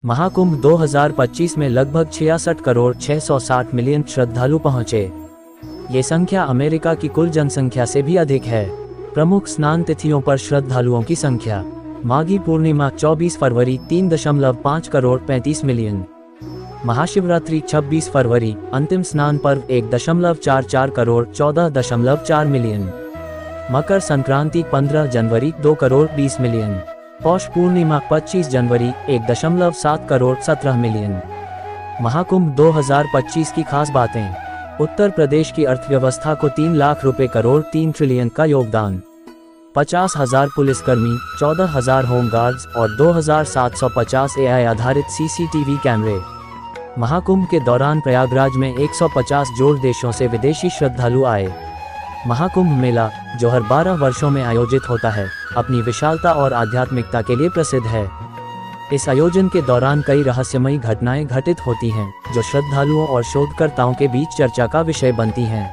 महाकुंभ 2025 में लगभग 66 करोड़ 660 मिलियन श्रद्धालु पहुंचे। ये संख्या अमेरिका की कुल जनसंख्या से भी अधिक है। प्रमुख स्नान तिथियों पर श्रद्धालुओं की संख्या: माघी पूर्णिमा 24 फरवरी 3.5 करोड़ 35 मिलियन, महाशिवरात्रि 26 फरवरी, अंतिम स्नान पर्व 1.44 करोड़ 14.4 मिलियन, मकर संक्रांति 15 जनवरी 2 करोड़ 20 मिलियन, पौष पूर्णिमा 25 जनवरी 1.7 करोड़ 17 मिलियन। महाकुंभ 2025 की खास बातें: उत्तर प्रदेश की अर्थव्यवस्था को 3 लाख रुपए करोड़ 3 ट्रिलियन का योगदान, 50,000 पुलिसकर्मी, 14,000 होमगार्ड्स और 2,750 AI आधारित CCTV कैमरे। महाकुंभ के दौरान प्रयागराज में 150 जोड़ देशों से विदेशी श्रद्धालु आए। महाकुंभ मेला, जो हर 12 वर्षों में आयोजित होता है, अपनी विशालता और आध्यात्मिकता के लिए प्रसिद्ध है। इस आयोजन के दौरान कई रहस्यमयी घटनाएं घटित होती हैं, जो श्रद्धालुओं और शोधकर्ताओं के बीच चर्चा का विषय बनती हैं।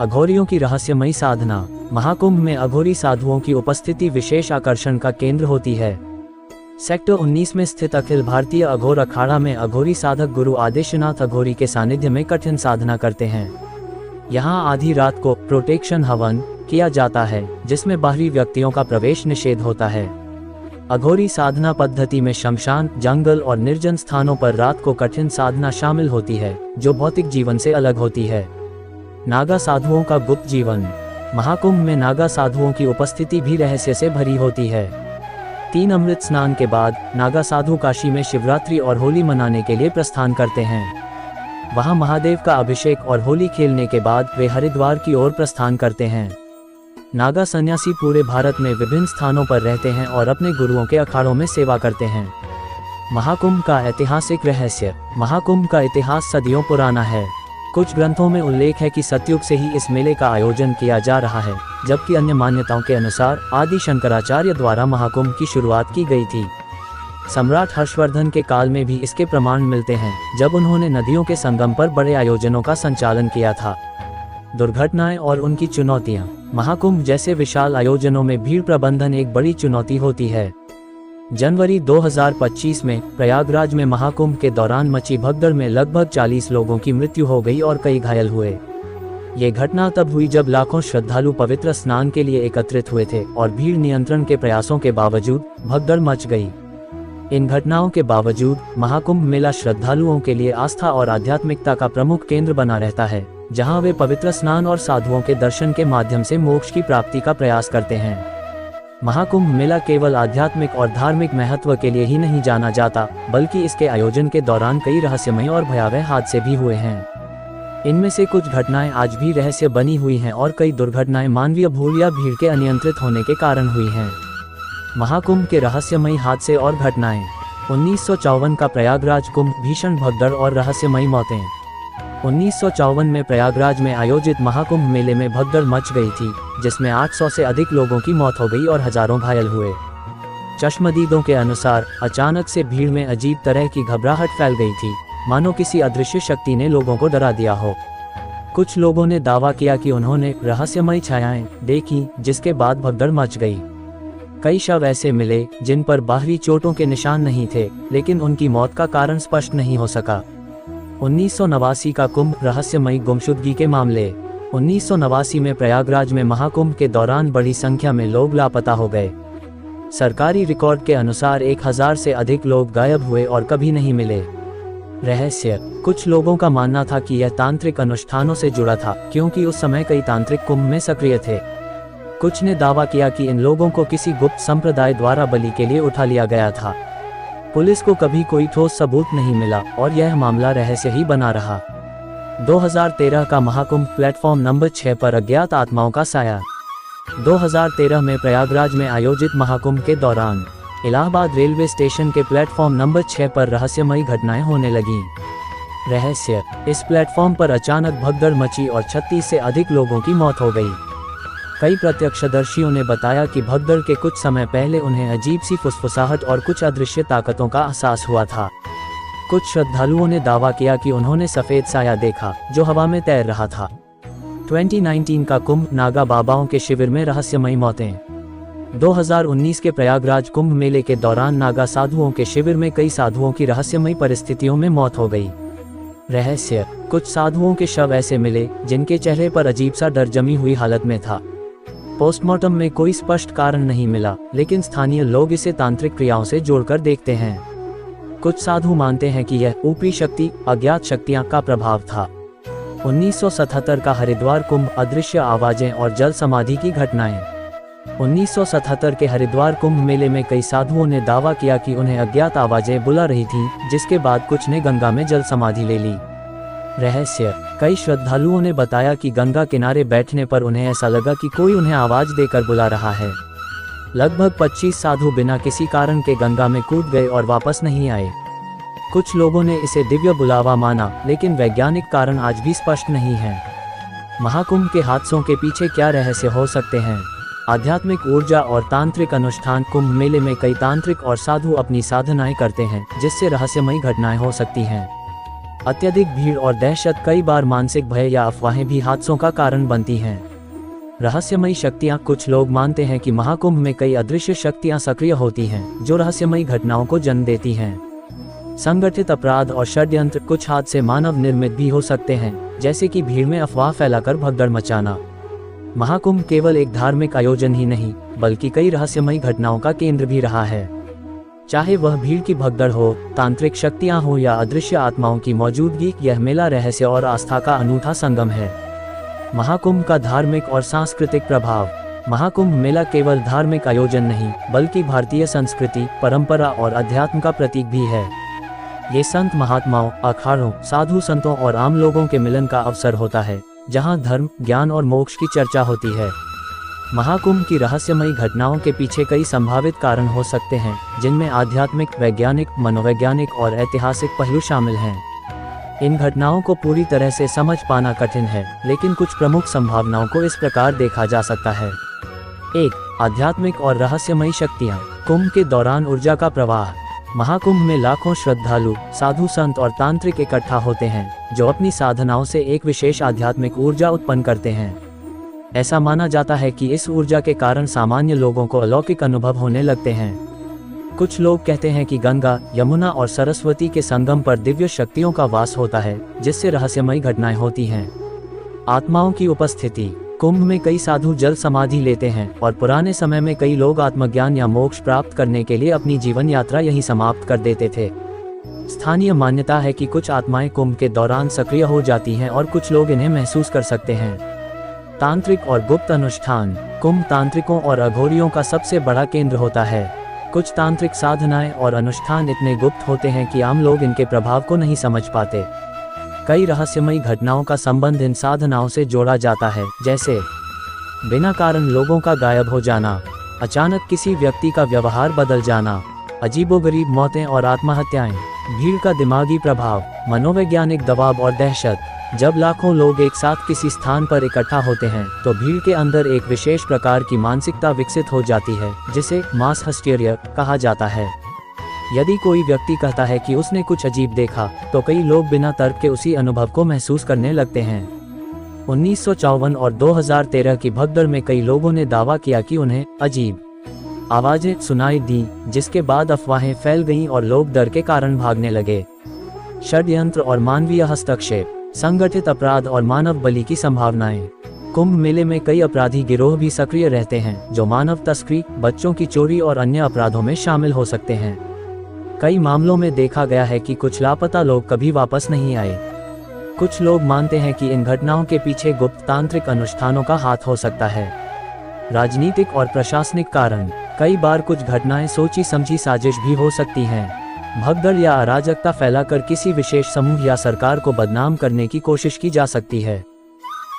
अघोरियों की रहस्यमयी साधना: महाकुंभ में अघोरी साधुओं की उपस्थिति विशेष आकर्षण का केंद्र होती है। सेक्टर 19 में स्थित अखिल भारतीय अघोर अखाड़ा में अघोरी साधक गुरु आदित्यनाथ अघोरी के सानिध्य में कठिन साधना करते हैं। यहाँ आधी रात को प्रोटेक्शन हवन किया जाता है, जिसमें बाहरी व्यक्तियों का प्रवेश निषेध होता है। अघोरी साधना पद्धति में शमशान, जंगल और निर्जन स्थानों पर रात को कठिन साधना शामिल होती है, जो भौतिक जीवन से अलग होती है। नागा साधुओं का गुप्त जीवन: महाकुंभ में नागा साधुओं की उपस्थिति भी रहस्य से भरी होती है। 3 अमृत स्नान के बाद नागा साधु काशी में शिवरात्रि और होली मनाने के लिए प्रस्थान करते हैं। वहां महादेव का अभिषेक और होली खेलने के बाद वे हरिद्वार की ओर प्रस्थान करते हैं। नागा सन्यासी पूरे भारत में विभिन्न स्थानों पर रहते हैं और अपने गुरुओं के अखाड़ों में सेवा करते हैं। महाकुंभ का ऐतिहासिक रहस्य: महाकुंभ का इतिहास सदियों पुराना है। कुछ ग्रंथों में उल्लेख है कि सतयुग से ही इस मेले का आयोजन किया जा रहा है, जबकि अन्य मान्यताओं के अनुसार आदि शंकराचार्य द्वारा महाकुंभ की शुरुआत की गई थी। सम्राट हर्षवर्धन के काल में भी इसके प्रमाण मिलते हैं, जब उन्होंने नदियों के संगम पर बड़े आयोजनों का संचालन किया था। दुर्घटनाएं और उनकी चुनौतियां: महाकुंभ जैसे विशाल आयोजनों में भीड़ प्रबंधन एक बड़ी चुनौती होती है। जनवरी 2025 में प्रयागराज में महाकुंभ के दौरान मची भगदड़ में लगभग 40 लोगों की मृत्यु हो गई और कई घायल हुए। ये घटना तब हुई जब लाखों श्रद्धालु पवित्र स्नान के लिए एकत्रित हुए थे और भीड़ नियंत्रण के प्रयासों के बावजूद भगदड़ मच गई। इन घटनाओं के बावजूद महाकुंभ मेला श्रद्धालुओं के लिए आस्था और आध्यात्मिकता का प्रमुख केंद्र बना रहता है, जहां वे पवित्र स्नान और साधुओं के दर्शन के माध्यम से मोक्ष की प्राप्ति का प्रयास करते हैं। महाकुंभ मेला केवल आध्यात्मिक और धार्मिक महत्व के लिए ही नहीं जाना जाता, बल्कि इसके आयोजन के दौरान कई रहस्यमय और भयावह हादसे भी हुए हैं। इनमें से कुछ घटनाएं आज भी रहस्य बनी हुई हैं और कई दुर्घटनाएं मानवीय भूल या भीड़ के अनियंत्रित होने के कारण हुई हैं। महाकुंभ के रहस्यमयी हादसे और घटनाएं: 1954 का प्रयागराज कुंभ, भीषण भगदड़ और रहस्यमयी मौतें। 1954 में प्रयागराज में आयोजित महाकुंभ मेले में भगदड़ मच गई थी, जिसमें 800 से अधिक लोगों की मौत हो गई और हजारों घायल हुए। चश्मदीदों के अनुसार अचानक से भीड़ में अजीब तरह की घबराहट फैल गई थी, मानो किसी अदृश्य शक्ति ने लोगों को डरा दिया हो। कुछ लोगों ने दावा किया कि उन्होंने रहस्यमयी छायाएं देखी, जिसके बाद भगदड़ मच गई। कई शव ऐसे मिले जिन पर बाहरी चोटों के निशान नहीं थे, लेकिन उनकी मौत का कारण स्पष्ट नहीं हो सका। 1989 का कुंभ, रहस्यमयी गुमशुदगी के मामले। 1989 में प्रयागराज में महाकुंभ के दौरान बड़ी संख्या में लोग लापता हो गए। सरकारी रिकॉर्ड के अनुसार 1000 से अधिक लोग गायब हुए और कभी नहीं मिले। रहस्य: कुछ लोगों का मानना था कि यह तांत्रिक अनुष्ठानों से जुड़ा था, क्योंकि उस समय कई तांत्रिक कुंभ में सक्रिय थे। कुछ ने दावा किया कि इन लोगों को किसी गुप्त संप्रदाय द्वारा बलि के लिए उठा लिया गया था। पुलिस को कभी कोई ठोस सबूत नहीं मिला और यह मामला रहस्य ही बना रहा। 2013 का महाकुंभ, प्लेटफॉर्म नंबर 6 पर अज्ञात आत्माओं का साया। 2013 में प्रयागराज में आयोजित महाकुंभ के दौरान इलाहाबाद रेलवे स्टेशन के प्लेटफॉर्म नंबर 6 पर रहस्यमयी घटनाएं होने लगीं। रहस्य: इस प्लेटफॉर्म पर अचानक भगदड़ मची और 36 से अधिक लोगों की मौत हो गई। कई प्रत्यक्षदर्शियों ने बताया कि भगदड़ के कुछ समय पहले उन्हें अजीब सी फुसफुसाहट और कुछ अदृश्य ताकतों का एहसास हुआ था। कुछ श्रद्धालुओं ने दावा किया कि उन्होंने सफेद साया देखा जो हवा में तैर रहा था। 2019 का कुंभ, नागा बाबाओं के शिविर में रहस्यमयी मौतें। 2019 के प्रयागराज कुंभ मेले के दौरान नागा साधुओं के शिविर में कई साधुओं की रहस्यमयी परिस्थितियों में मौत हो गई। रहस्य: कुछ साधुओं के शव ऐसे मिले जिनके चेहरे पर अजीब सा डर जमी हुई हालत में था। पोस्टमार्टम में कोई स्पष्ट कारण नहीं मिला, लेकिन स्थानीय लोग इसे तांत्रिक क्रियाओं से जोड़कर देखते हैं। कुछ साधु मानते हैं कि यह ऊपरी शक्ति, अज्ञात शक्तियां का प्रभाव था। 1977 का हरिद्वार कुंभ, अदृश्य आवाजें और जल समाधि की घटनाएं। 1977 के हरिद्वार कुंभ मेले में कई साधुओं ने दावा किया कि उन्हें अज्ञात आवाजें बुला रही थीं, जिसके बाद कुछ ने गंगा में जल समाधि ले ली। रहस्य: कई श्रद्धालुओं ने बताया कि गंगा किनारे बैठने पर उन्हें ऐसा लगा कि कोई उन्हें आवाज देकर बुला रहा है। लगभग 25 साधु बिना किसी कारण के गंगा में कूद गए और वापस नहीं आए। कुछ लोगों ने इसे दिव्य बुलावा माना, लेकिन वैज्ञानिक कारण आज भी स्पष्ट नहीं है। महाकुंभ के हादसों के पीछे क्या रहस्य हो सकते हैं? आध्यात्मिक ऊर्जा और तांत्रिक अनुष्ठान। कुंभ मेले में कई तांत्रिक और साधु अपनी साधनाएं करते हैं, जिससे रहस्यमयी घटनाएं हो सकती हैं। अत्यधिक भीड़ और दहशत। कई बार मानसिक भय या अफवाहें भी हादसों का कारण बनती हैं। रहस्यमयी शक्तियां। कुछ लोग मानते हैं कि महाकुंभ में कई अदृश्य शक्तियां सक्रिय होती हैं, जो रहस्यमयी घटनाओं को जन्म देती हैं। संगठित अपराध और षड्यंत्र। कुछ हादसे मानव निर्मित भी हो सकते हैं, जैसे कि भीड़ में अफवाह फैलाकर भगदड़ मचाना। महाकुंभ केवल एक धार्मिक आयोजन ही नहीं, बल्कि कई रहस्यमयी घटनाओं का केंद्र भी रहा है। चाहे वह भीड़ की भगदड़ हो, तांत्रिक शक्तियां हो या अदृश्य आत्माओं की मौजूदगी, यह मेला रहस्य और आस्था का अनूठा संगम है। महाकुंभ का धार्मिक और सांस्कृतिक प्रभाव। महाकुंभ मेला केवल धार्मिक आयोजन नहीं, बल्कि भारतीय संस्कृति, परंपरा और अध्यात्म का प्रतीक भी है। ये संत महात्माओं, अखाड़ों, साधु संतों और आम लोगों के मिलन का अवसर होता है, जहां धर्म, ज्ञान और मोक्ष की चर्चा होती है। महाकुंभ की रहस्यमयी घटनाओं के पीछे कई संभावित कारण हो सकते हैं, जिनमें आध्यात्मिक, वैज्ञानिक, मनोवैज्ञानिक और ऐतिहासिक पहलू शामिल हैं। इन घटनाओं को पूरी तरह से समझ पाना कठिन है, लेकिन कुछ प्रमुख संभावनाओं को इस प्रकार देखा जा सकता है। 1. आध्यात्मिक और रहस्यमयी शक्तियाँ। कुंभ के दौरान ऊर्जा का प्रवाह। महाकुंभ में लाखों श्रद्धालु, साधु संत और तांत्रिक इकट्ठा होते हैं, जो अपनी साधनाओं से एक विशेष आध्यात्मिक ऊर्जा उत्पन्न करते हैं। ऐसा माना जाता है कि इस ऊर्जा के कारण सामान्य लोगों को अलौकिक अनुभव होने लगते हैं। कुछ लोग कहते हैं कि गंगा, यमुना और सरस्वती के संगम पर दिव्य शक्तियों का वास होता है, जिससे रहस्यमयी घटनाएं होती हैं। आत्माओं की उपस्थिति। कुंभ में कई साधु जल समाधि लेते हैं, और पुराने समय में कई लोग आत्मज्ञान या मोक्ष प्राप्त करने के लिए अपनी जीवन यात्रा यहीं समाप्त कर देते थे। स्थानीय मान्यता है कि कुछ आत्माएं कुंभ के दौरान सक्रिय हो जाती हैं और कुछ लोग इन्हें महसूस कर सकते हैं। तांत्रिक और गुप्त अनुष्ठान। कुंभ तांत्रिकों और अघोरियों का सबसे बड़ा केंद्र होता है। कुछ तांत्रिक साधनाएं और अनुष्ठान इतने गुप्त होते हैं कि आम लोग इनके प्रभाव को नहीं समझ पाते। कई रहस्यमयी घटनाओं का संबंध इन साधनाओं से जोड़ा जाता है, जैसे बिना कारण लोगों का गायब हो जाना, अचानक किसी व्यक्ति का व्यवहार बदल जाना, अजीबोगरीब मौतें और आत्महत्याएं। भीड़ का दिमागी प्रभाव। मनोवैज्ञानिक दबाव और दहशत। जब लाखों लोग एक साथ किसी स्थान पर इकट्ठा होते हैं, तो भीड़ के अंदर एक विशेष प्रकार की मानसिकता विकसित हो जाती है, जिसे मास हिस्टीरिया कहा जाता है। यदि कोई व्यक्ति कहता है कि उसने कुछ अजीब देखा, तो कई लोग बिना तर्क के उसी अनुभव को महसूस करने लगते हैं। 1954 और 2013 की भगदड़ में कई लोगों ने दावा किया कि उन्हें अजीब आवाजें सुनाई दी, जिसके बाद अफवाहें फैल गईं और लोग डर के कारण भागने लगे। षड्यंत्र और मानवीय हस्तक्षेप। संगठित अपराध और मानव बलि की संभावनाएं। कुंभ मेले में कई अपराधी गिरोह भी सक्रिय रहते हैं, जो मानव तस्करी, बच्चों की चोरी और अन्य अपराधों में शामिल हो सकते हैं। कई मामलों में देखा गया है कि कुछ लापता लोग कभी वापस नहीं आए। कुछ लोग मानते हैं कि इन घटनाओं के पीछे गुप्त तांत्रिक अनुष्ठानों का हाथ हो सकता है। राजनीतिक और प्रशासनिक कारण। कई बार कुछ घटनाएं सोची समझी साजिश भी हो सकती हैं। भगदड़ या अराजकता फैलाकर किसी विशेष समूह या सरकार को बदनाम करने की कोशिश की जा सकती है।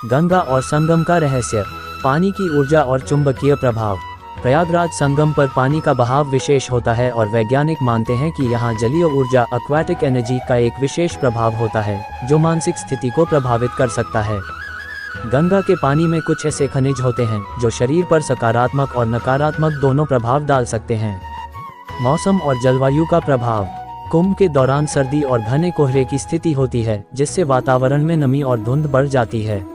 गंगा और संगम का रहस्य। पानी की ऊर्जा और चुंबकीय प्रभाव। प्रयागराज संगम पर पानी का बहाव विशेष होता है और वैज्ञानिक मानते हैं कि यहाँ जलीय ऊर्जा, एक्वाटिक एनर्जी का एक विशेष प्रभाव होता है, जो मानसिक स्थिति को प्रभावित कर सकता है। गंगा के पानी में कुछ ऐसे खनिज होते हैं जो शरीर पर सकारात्मक और नकारात्मक दोनों प्रभाव डाल सकते हैं। मौसम और जलवायु का प्रभाव। कुंभ के दौरान सर्दी और घने कोहरे की स्थिति होती है, जिससे वातावरण में नमी और धुंध बढ़ जाती है।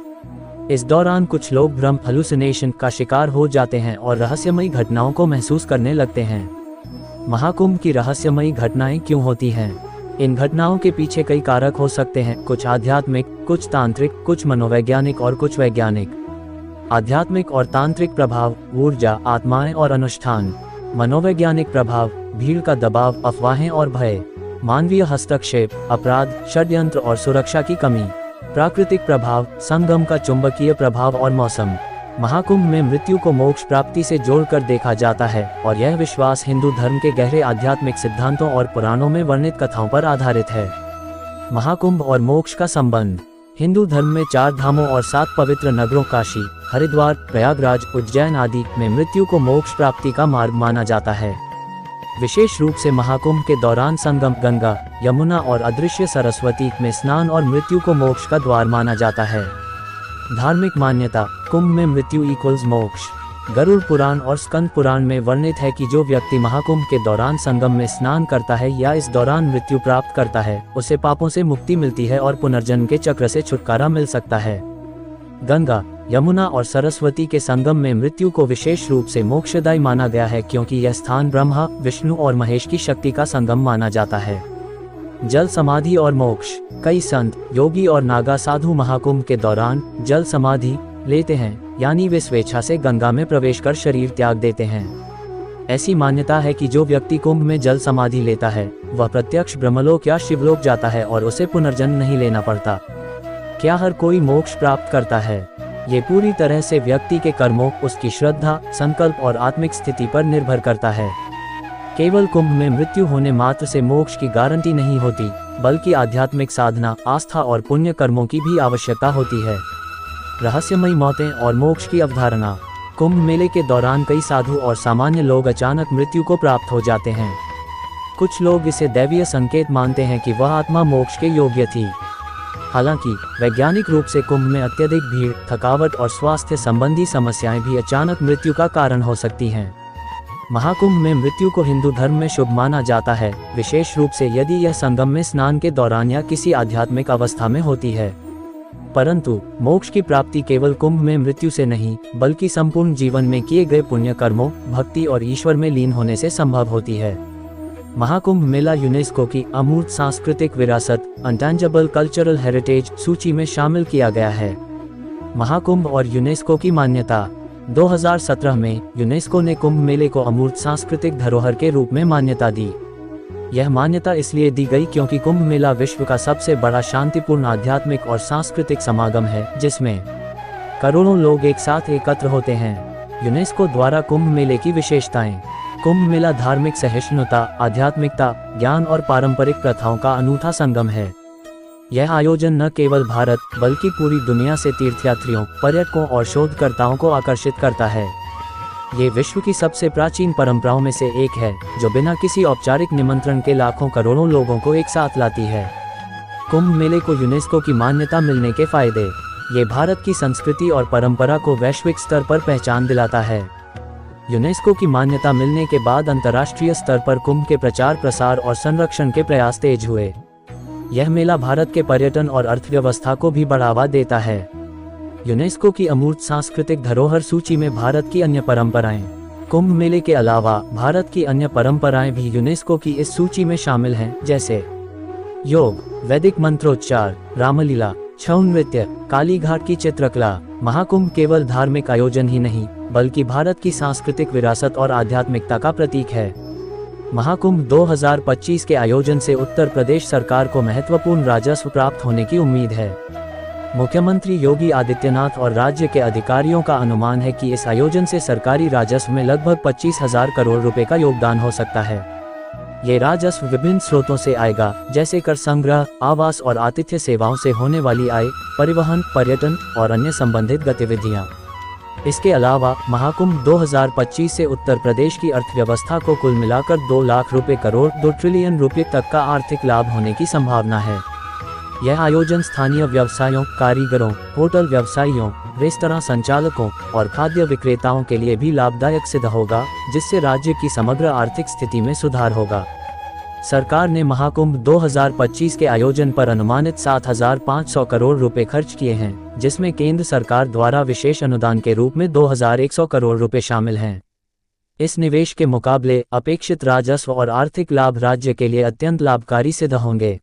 इस दौरान कुछ लोग भ्रम हेलुसिनेशन का शिकार हो जाते हैं और रहस्यमयी घटनाओं को महसूस करने लगते हैं। महाकुंभ की रहस्यमयी घटनाएं क्यों होती हैं? इन घटनाओं के पीछे कई कारक हो सकते हैं, कुछ आध्यात्मिक, कुछ तांत्रिक, कुछ मनोवैज्ञानिक और कुछ वैज्ञानिक। आध्यात्मिक और तांत्रिक प्रभाव, ऊर्जा, आत्माएं और अनुष्ठान। मनोवैज्ञानिक प्रभाव, भीड़ का दबाव, अफवाहें और भय। मानवीय हस्तक्षेप, अपराध, षड्यंत्र और सुरक्षा की कमी। प्राकृतिक प्रभाव, संगम का चुंबकीय प्रभाव और मौसम। महाकुंभ में मृत्यु को मोक्ष प्राप्ति से जोड़कर देखा जाता है और यह विश्वास हिंदू धर्म के गहरे आध्यात्मिक सिद्धांतों और पुराणों में वर्णित कथाओं पर आधारित है। महाकुंभ और मोक्ष का संबंध। हिंदू धर्म में 4 धामों और 7 पवित्र नगरों काशी, हरिद्वार, प्रयागराज, उज्जैन आदि में मृत्यु को मोक्ष प्राप्ति का मार्ग माना जाता है। विशेष रूप से महाकुंभ के दौरान संगम गंगा, यमुना और अदृश्य सरस्वती में स्नान और मृत्यु को मोक्ष का द्वार माना जाता है। धार्मिक मान्यता, कुंभ में मृत्यु इक्वल्स मोक्ष। गरुड़ पुराण और स्कंद पुराण में वर्णित है कि जो व्यक्ति महाकुंभ के दौरान संगम में स्नान करता है या इस दौरान मृत्यु प्राप्त करता है, उसे पापों से मुक्ति मिलती है और पुनर्जन्म के चक्र से छुटकारा मिल सकता है। गंगा, यमुना और सरस्वती के संगम में मृत्यु को विशेष रूप से मोक्षदायी माना गया है क्योंकि यह स्थान ब्रह्मा, विष्णु और महेश की शक्ति का संगम माना जाता है। जल समाधि और मोक्ष। कई संत, योगी और नागा साधु महाकुंभ के दौरान जल समाधि लेते हैं, यानी वे स्वेच्छा से गंगा में प्रवेश कर शरीर त्याग देते हैं। ऐसी मान्यता है कि जो व्यक्ति कुंभ में जल समाधि लेता है वह प्रत्यक्ष ब्रह्मलोक या शिवलोक जाता है और उसे पुनर्जन्म नहीं लेना पड़ता। क्या हर कोई मोक्ष प्राप्त करता है? ये पूरी तरह से व्यक्ति के कर्मों, उसकी श्रद्धा, संकल्प और आत्मिक स्थिति पर निर्भर करता है। केवल कुंभ में मृत्यु होने मात्र से मोक्ष की गारंटी नहीं होती, बल्कि आध्यात्मिक साधना, आस्था और पुण्य कर्मों की भी आवश्यकता होती है। रहस्यमयी मौतें और मोक्ष की अवधारणा। कुंभ मेले के दौरान कई साधु और सामान्य लोग अचानक मृत्यु को प्राप्त हो जाते हैं। कुछ लोग इसे दैवीय संकेत मानते हैं कि वह आत्मा मोक्ष के योग्य थी। हालांकि वैज्ञानिक रूप से कुंभ में अत्यधिक भीड़, थकावट और स्वास्थ्य संबंधी समस्याएं भी अचानक मृत्यु का कारण हो सकती हैं। महाकुंभ में मृत्यु को हिंदू धर्म में शुभ माना जाता है, विशेष रूप से यदि यह संगम में स्नान के दौरान या किसी आध्यात्मिक अवस्था में होती है। परंतु मोक्ष की प्राप्ति केवल कुंभ में मृत्यु से नहीं, बल्कि संपूर्ण जीवन में किए गए पुण्य कर्मों, भक्ति और ईश्वर में लीन होने से संभव होती है। महाकुंभ मेला यूनेस्को की अमूर्त सांस्कृतिक विरासत अनटेंजिबल कल्चरल हेरिटेज सूची में शामिल किया गया है। महाकुंभ और यूनेस्को की मान्यता। 2017 में यूनेस्को ने कुंभ मेले को अमूर्त सांस्कृतिक धरोहर के रूप में मान्यता दी। यह मान्यता इसलिए दी गई क्योंकि कुंभ मेला विश्व का सबसे बड़ा शांतिपूर्ण आध्यात्मिक और सांस्कृतिक समागम है, जिसमें करोड़ों लोग एक साथ एकत्र होते हैं। यूनेस्को द्वारा कुंभ मेले की विशेषताएं। कुंभ मेला धार्मिक सहिष्णुता, आध्यात्मिकता, ज्ञान और पारंपरिक प्रथाओं का अनूठा संगम है। यह आयोजन न केवल भारत बल्कि पूरी दुनिया से तीर्थयात्रियों, पर्यटकों और शोधकर्ताओं को आकर्षित करता है। ये विश्व की सबसे प्राचीन परंपराओं में से एक है, जो बिना किसी औपचारिक निमंत्रण के लाखों करोड़ों लोगों को एक साथ लाती है। कुंभ मेले को यूनेस्को की मान्यता मिलने के फायदे। ये भारत की संस्कृति और परंपरा को वैश्विक स्तर पर पहचान दिलाता है। यूनेस्को की मान्यता मिलने के बाद अंतर्राष्ट्रीय स्तर पर कुंभ के प्रचार प्रसार और संरक्षण के प्रयास तेज हुए। यह मेला भारत के पर्यटन और अर्थव्यवस्था को भी बढ़ावा देता है। यूनेस्को की अमूर्त सांस्कृतिक धरोहर सूची में भारत की अन्य परंपराएं। कुंभ मेले के अलावा भारत की अन्य परंपराएं भी यूनेस्को की इस सूची में शामिल हैं, जैसे योग, वैदिक मंत्रोच्चार, रामलीला, छऊ नृत्य, काली घाट की चित्रकला। महाकुंभ केवल धार्मिक आयोजन ही नहीं, बल्कि भारत की सांस्कृतिक विरासत और आध्यात्मिकता का प्रतीक है। महाकुंभ 2025 के आयोजन से उत्तर प्रदेश सरकार को महत्वपूर्ण राजस्व प्राप्त होने की उम्मीद है। मुख्यमंत्री योगी आदित्यनाथ और राज्य के अधिकारियों का अनुमान है कि इस आयोजन से सरकारी राजस्व में लगभग 25,000 करोड़ रुपए का योगदान हो सकता है। ये राजस्व विभिन्न स्रोतों से आएगा, जैसे कर संग्रह, आवास और आतिथ्य सेवाओं से होने वाली आय, परिवहन, पर्यटन और अन्य संबंधित गतिविधियां। इसके अलावा महाकुंभ 2025 से उत्तर प्रदेश की अर्थव्यवस्था को कुल मिलाकर 2 लाख रुपए करोड़ 2 ट्रिलियन रुपए तक का आर्थिक लाभ होने की संभावना है। यह आयोजन स्थानीय व्यवसायों, कारीगरों, होटल व्यवसायियों, रेस्तरां संचालकों और खाद्य विक्रेताओं के लिए भी लाभदायक सिद्ध होगा, जिससे राज्य की समग्र आर्थिक स्थिति में सुधार होगा। सरकार ने महाकुंभ 2025 के आयोजन पर अनुमानित 7,500 करोड़ रुपए खर्च किए हैं, जिसमें केंद्र सरकार द्वारा विशेष अनुदान के रूप में 2,100 करोड़ रुपए शामिल हैं। इस निवेश के मुकाबले अपेक्षित राजस्व और आर्थिक लाभ राज्य के लिए अत्यंत लाभकारी सिद्ध होंगे।